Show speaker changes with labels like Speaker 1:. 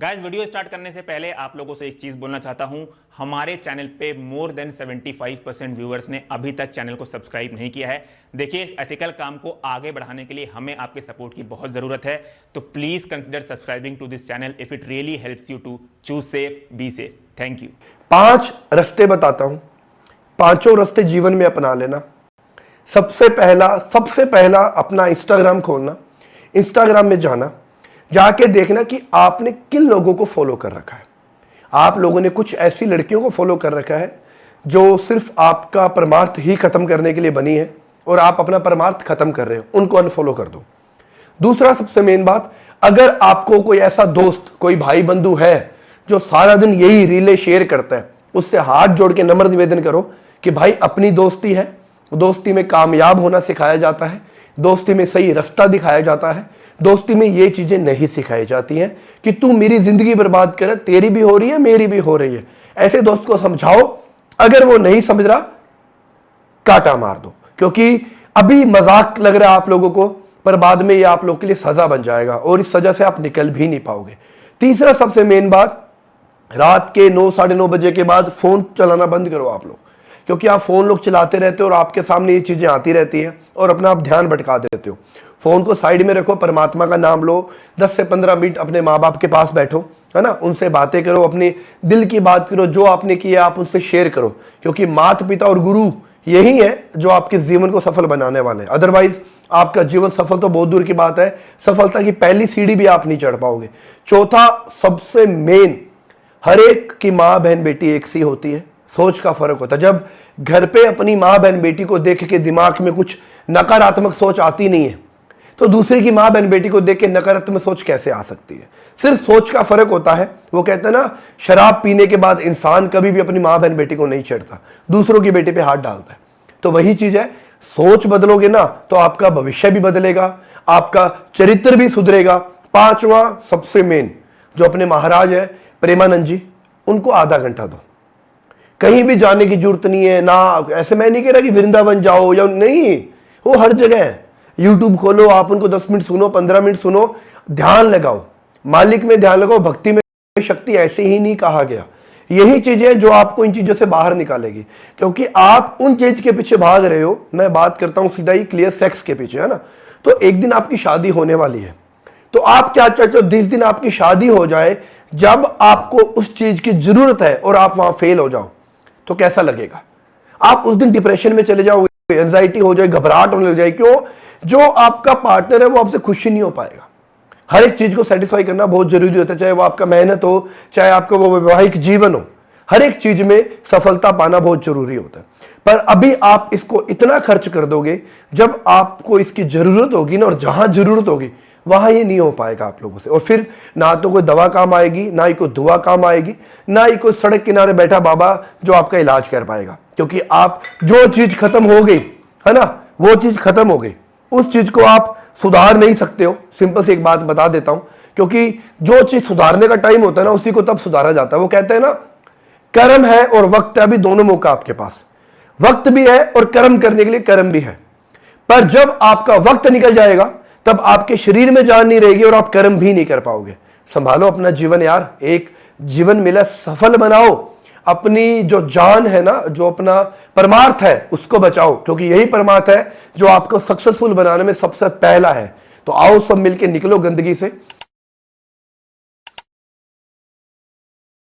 Speaker 1: Guys, video start करने से पहले आप लोगों से एक चीज बोलना चाहता हूं। हमारे चैनल पे मोर देन 75% व्यूअर्स ने अभी तक चैनल को सब्सक्राइब नहीं किया है। देखिए, इस एथिकल काम को आगे बढ़ाने के लिए हमें आपके सपोर्ट की बहुत जरूरत है, तो please consider subscribing to this channel if it really helps you to choose safe, be safe. Thank you.
Speaker 2: 5 रास्ते बताता हूं, पांचों रास्ते जीवन में अपना लेना। सबसे पहला अपना इंस्टाग्राम खोलना, इंस्टाग्राम में जाना, जाके देखना कि आपने किन लोगों को फॉलो कर रखा है। आप लोगों ने कुछ ऐसी लड़कियों को फॉलो कर रखा है जो सिर्फ आपका परमार्थ ही खत्म करने के लिए बनी है और आप अपना परमार्थ खत्म कर रहे हो, उनको अनफॉलो कर दो। दूसरा सबसे मेन बात, अगर आपको कोई ऐसा दोस्त, कोई भाई बंधु है जो सारा दिन यही रीलें शेयर करता है, उससे हाथ जोड़ के नम्र निवेदन करो कि भाई अपनी दोस्ती है, दोस्ती में कामयाब होना सिखाया जाता है, दोस्ती में सही रास्ता दिखाया जाता है, दोस्ती में ये चीजें नहीं सिखाई जाती हैं कि तू मेरी जिंदगी बर्बाद कर, तेरी भी हो रही है मेरी भी हो रही है। ऐसे दोस्त को समझाओ, अगर वो नहीं समझ रहा काटा मार दो, क्योंकि अभी मजाक लग रहा है आप लोगों को, पर बाद में ये आप लोगों के लिए सजा बन जाएगा और इस सजा से आप निकल भी नहीं पाओगे। तीसरा सबसे मेन बात, रात के 9 साढ़े 9 बजे के बाद फोन चलाना बंद करो आप लोग, क्योंकि आप फोन लोग चलाते रहते हो और आपके सामने ये चीजें आती रहती हैं और अपना आप ध्यान भटका देते हो। फोन को साइड में रखो, परमात्मा का नाम लो, 10 से 15 मिनट अपने माँ बाप के पास बैठो, है ना, उनसे बातें करो, अपने दिल की बात करो, जो आपने किया आप उनसे शेयर करो, क्योंकि माता पिता और गुरु यही है जो आपके जीवन को सफल बनाने वाले हैं। अदरवाइज आपका जीवन सफल तो बहुत दूर की बात है, सफलता की पहली सीढ़ी भी आप नहीं चढ़ पाओगे। चौथा सबसे मेन, हर एक की माँ बहन बेटी एक सी होती है, सोच का फर्क होता है। जब घर पे अपनी माँ बहन बेटी को देख के दिमाग में कुछ नकारात्मक सोच आती नहीं है, तो दूसरे की माँ बहन बेटी को देख के नकारात्मक सोच कैसे आ सकती है? सिर्फ सोच का फर्क होता है। वो कहते हैं ना, शराब पीने के बाद इंसान कभी भी अपनी माँ बहन बेटी को नहीं छेड़ता, दूसरों की बेटी पे हाथ डालता है। तो वही चीज है, सोच बदलोगे ना तो आपका भविष्य भी बदलेगा, आपका चरित्र भी सुधरेगा। पांचवा सबसे मेन, जो अपने महाराज है प्रेमानंद जी, उनको आधा घंटा दो, कहीं भी जाने की जरूरत नहीं है ना। ऐसे मैं नहीं कह रहा कि वृंदावन जाओ या नहीं, वो हर जगह है। यूट्यूब खोलो, आप उनको 10 मिनट सुनो, 15 मिनट सुनो, ध्यान लगाओ, मालिक में ध्यान लगाओ। भक्ति में शक्ति ऐसे ही नहीं कहा गया। यही चीज है जो आपको इन चीजों से बाहर निकालेगी, क्योंकि आप उन चीज के पीछे भाग रहे हो। मैं बात करता हूं सीधा ही क्लियर, सेक्स के पीछे, है ना। तो एक दिन आपकी शादी होने वाली है, तो आप क्या चाहते हो? जिस दिन आपकी शादी हो जाए, जब आपको उस चीज की जरूरत है और आप वहां फेल हो जाओ, तो कैसा लगेगा? आप उस दिन डिप्रेशन में चले जाओगे, एंजाइटी हो जाए, घबराहट होने लग जाए। क्यों? जो आपका पार्टनर है वो आपसे खुश ही नहीं हो पाएगा। हर एक चीज को सेटिस्फाई करना बहुत जरूरी होता है, चाहे वो आपका मेहनत हो, चाहे आपका वो वैवाहिक जीवन हो, हर एक चीज में सफलता पाना बहुत जरूरी होता है। पर अभी आप इसको इतना खर्च कर दोगे, जब आपको इसकी जरूरत होगी ना, और जहां जरूरत होगी वहां ये नहीं हो पाएगा आप लोगों से। और फिर ना तो कोई दवा काम आएगी, ना ही कोई दुआ काम आएगी, ना ही कोई सड़क किनारे बैठा बाबा जो आपका इलाज कर पाएगा, क्योंकि आप जो चीज खत्म हो गई है ना, वो चीज खत्म हो गई, उस चीज को आप सुधार नहीं सकते हो। सिंपल सी एक बात बता देता हूं, क्योंकि जो चीज सुधारने का टाइम होता है ना, उसी को तब सुधारा जाता है। वो कहते हैं ना, कर्म है और वक्त है, अभी दोनों मौका आपके पास, वक्त भी है और कर्म करने के लिए कर्म भी है। पर जब आपका वक्त निकल जाएगा, तब आपके शरीर में जान नहीं रहेगी और आप कर्म भी नहीं कर पाओगे। संभालो अपना जीवन यार, एक जीवन मिला, सफल बनाओ। अपनी जो जान है ना, जो अपना परमार्थ है, उसको बचाओ, क्योंकि यही परमार्थ है जो आपको सक्सेसफुल बनाने में सबसे पहला है। तो आओ सब मिलके निकलो गंदगी से,